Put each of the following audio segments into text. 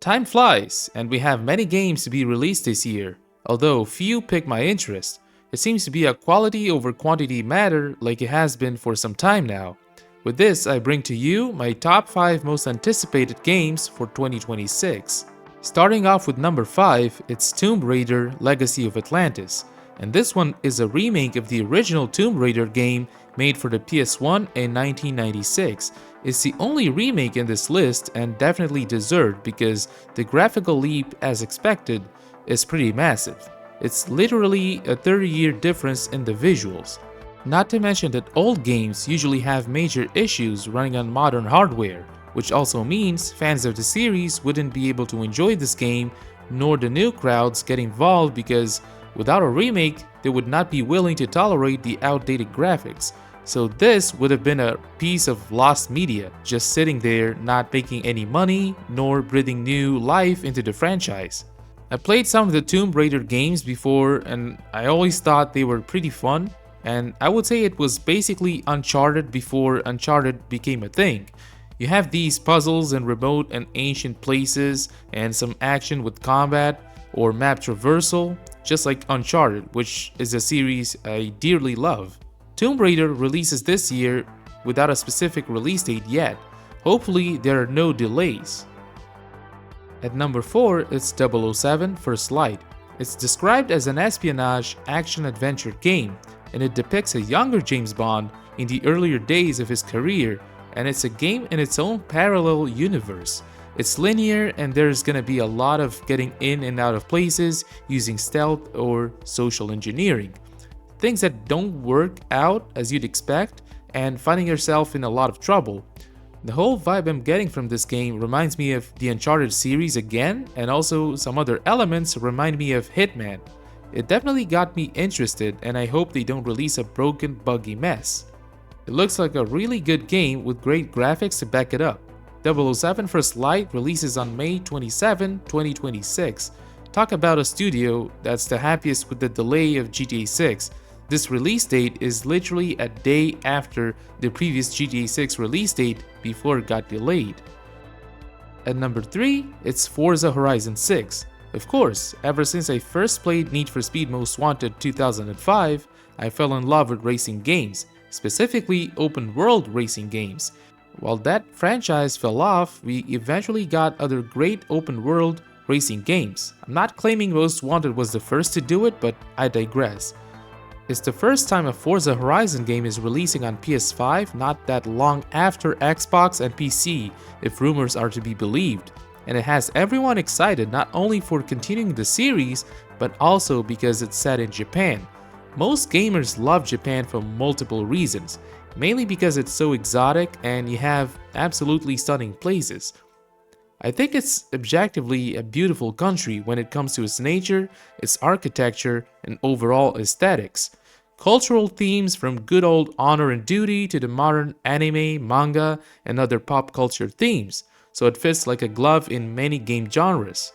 Time flies, and we have many games to be released this year, although few pick my interest. It seems to be a quality over quantity matter like it has been for some time now. With this, I bring to you my top 5 most anticipated games for 2026. Starting off with number 5, it's Tomb Raider Legacy of Atlantis, and this one is a remake of the original Tomb Raider game made for the PS1 in 1996. It's the only remake in this list and definitely deserved because the graphical leap, as expected, is pretty massive. It's literally a 30-year difference in the visuals. Not to mention that old games usually have major issues running on modern hardware, which also means fans of the series wouldn't be able to enjoy this game, nor the new crowds get involved because without a remake, they would not be willing to tolerate the outdated graphics. So this would have been a piece of lost media, just sitting there not making any money, nor breathing new life into the franchise. I played some of the Tomb Raider games before and I always thought they were pretty fun, and I would say it was basically Uncharted before Uncharted became a thing. You have these puzzles in remote and ancient places and some action with combat or map traversal, just like Uncharted, which is a series I dearly love. Tomb Raider releases this year without a specific release date yet. Hopefully there are no delays. At number 4, it's 007 First Light. It's described as an espionage action-adventure game, and it depicts a younger James Bond in the earlier days of his career, and it's a game in its own parallel universe. It's linear and there's gonna be a lot of getting in and out of places using stealth or social engineering. Things that don't work out as you'd expect and finding yourself in a lot of trouble. The whole vibe I'm getting from this game reminds me of the Uncharted series again, and also some other elements remind me of Hitman. It definitely got me interested and I hope they don't release a broken, buggy mess. It looks like a really good game with great graphics to back it up. 007 First Light releases on May 27, 2026. Talk about a studio that's the happiest with the delay of GTA 6. This release date is literally a day after the previous GTA 6 release date before it got delayed. At number 3, it's Forza Horizon 6. Of course, ever since I first played Need for Speed Most Wanted 2005, I fell in love with racing games, specifically open world racing games. While that franchise fell off, we eventually got other great open world racing games. I'm not claiming Most Wanted was the first to do it, but I digress. It's the first time a Forza Horizon game is releasing on PS5 not that long after Xbox and PC, if rumors are to be believed. And it has everyone excited not only for continuing the series, but also because it's set in Japan. Most gamers love Japan for multiple reasons, mainly because it's so exotic and you have absolutely stunning places. I think it's objectively a beautiful country when it comes to its nature, its architecture, and overall aesthetics. Cultural themes from good old honor and duty to the modern anime, manga, and other pop culture themes, so it fits like a glove in many game genres.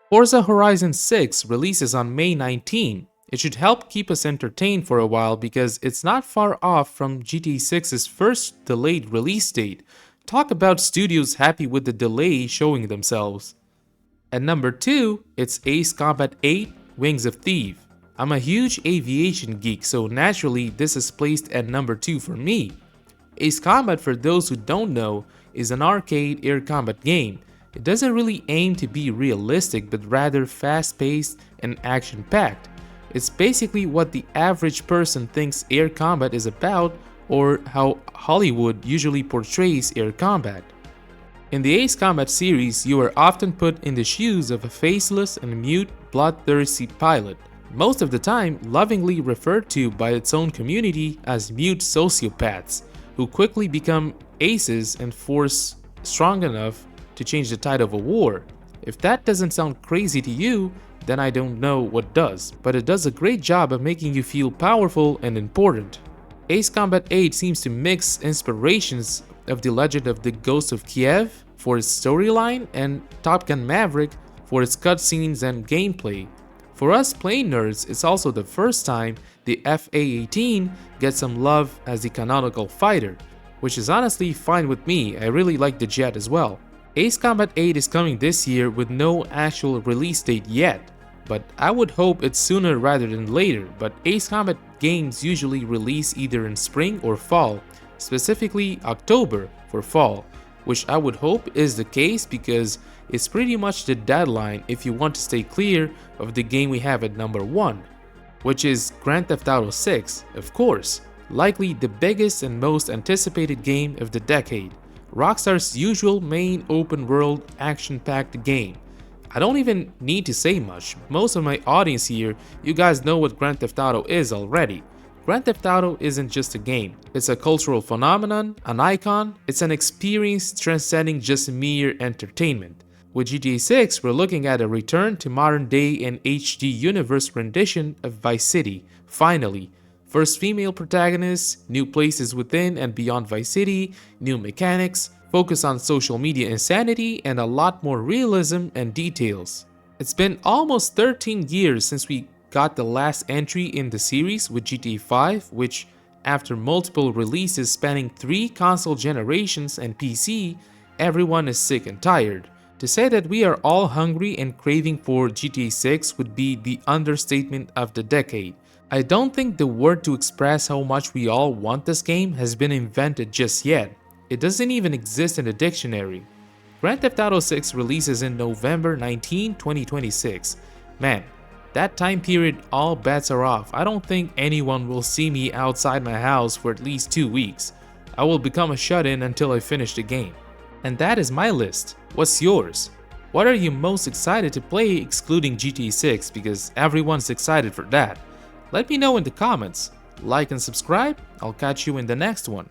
Forza Horizon 6 releases on May 19. It should help keep us entertained for a while because it's not far off from GTA 6's first delayed release date. Talk about studios happy with the delay showing themselves. At number 2, it's Ace Combat 8 Wings of Theve. I'm a huge aviation geek, so naturally this is placed at number 2 for me. Ace Combat, for those who don't know, is an arcade air combat game. It doesn't really aim to be realistic but rather fast-paced and action-packed. It's basically what the average person thinks air combat is about, or how Hollywood usually portrays air combat. In the Ace Combat series, you are often put in the shoes of a faceless and mute, bloodthirsty pilot, most of the time lovingly referred to by its own community as mute sociopaths, who quickly become aces and force strong enough to change the tide of a war. If that doesn't sound crazy to you, then I don't know what does, but it does a great job of making you feel powerful and important. Ace Combat 8 seems to mix inspirations of The Legend of the Ghost of Theve for its storyline and Top Gun Maverick for its cutscenes and gameplay. For us plane nerds, it's also the first time the FA-18 gets some love as the canonical fighter, which is honestly fine with me. I really like the jet as well. Ace Combat 8 is coming this year with no actual release date yet, but I would hope it's sooner rather than later. But Ace Combat games usually release either in spring or fall, specifically October for fall, which I would hope is the case because it's pretty much the deadline if you want to stay clear of the game we have at number 1, which is Grand Theft Auto 6, of course, likely the biggest and most anticipated game of the decade. Rockstar's usual main open world action-packed game. I don't even need to say much. Most of my audience here, you guys know what Grand Theft Auto is already. Grand Theft Auto isn't just a game. It's a cultural phenomenon, an icon, it's an experience transcending just mere entertainment. With GTA 6, we're looking at a return to modern day and HD universe rendition of Vice City, finally. First female protagonists, new places within and beyond Vice City, new mechanics, focus on social media insanity, and a lot more realism and details. It's been almost 13 years since we got the last entry in the series with GTA 5, which, after multiple releases spanning 3 console generations and PC, everyone is sick and tired. To say that we are all hungry and craving for GTA 6 would be the understatement of the decade. I don't think the word to express how much we all want this game has been invented just yet. It doesn't even exist in the dictionary. Grand Theft Auto 6 releases in November 19, 2026. Man, that time period, all bets are off. I don't think anyone will see me outside my house for at least 2 weeks. I will become a shut-in until I finish the game. And that is my list. What's yours? What are you most excited to play excluding GTA 6, because everyone's excited for that? Let me know in the comments. Like and subscribe. I'll catch you in the next one.